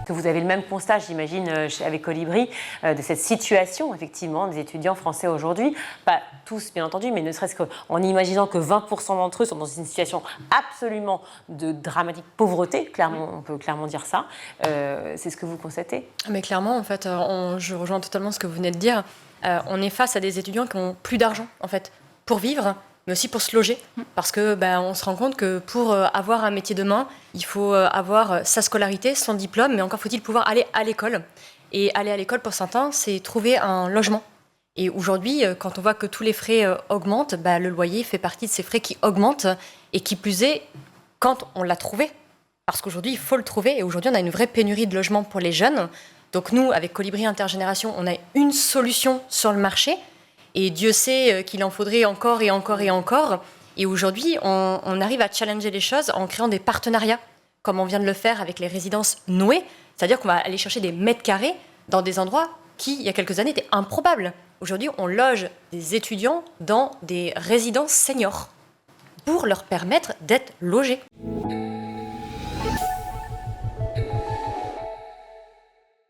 Que vous avez le même constat, j'imagine, avec Colibri, de cette situation, effectivement, des étudiants français aujourd'hui. Pas tous, bien entendu, mais ne serait-ce qu'en imaginant que 20% d'entre eux sont dans une situation absolument de dramatique pauvreté, clairement, on peut clairement dire ça. C'est ce que vous constatez? Mais clairement, en fait, je rejoins totalement ce que vous venez de dire. On est face à des étudiants qui n'ont plus d'argent, en fait, pour vivre, mais aussi pour se loger. Parce que on se rend compte que pour avoir un métier demain, il faut avoir sa scolarité, son diplôme, mais encore faut-il pouvoir aller à l'école. Et aller à l'école, pour certains, c'est trouver un logement. Et aujourd'hui, quand on voit que tous les frais augmentent, le loyer fait partie de ces frais qui augmentent, et qui plus est, quand on l'a trouvé. Parce qu'aujourd'hui, il faut le trouver, et aujourd'hui, on a une vraie pénurie de logements pour les jeunes. Donc nous, avec Colibri Intergénération, on a une solution sur le marché, et Dieu sait qu'il en faudrait encore et encore et encore. Et aujourd'hui, on arrive à challenger les choses en créant des partenariats, comme on vient de le faire avec les résidences Noé, c'est-à-dire qu'on va aller chercher des mètres carrés dans des endroits qui, il y a quelques années, étaient improbables. Aujourd'hui, on loge des étudiants dans des résidences seniors pour leur permettre d'être logés.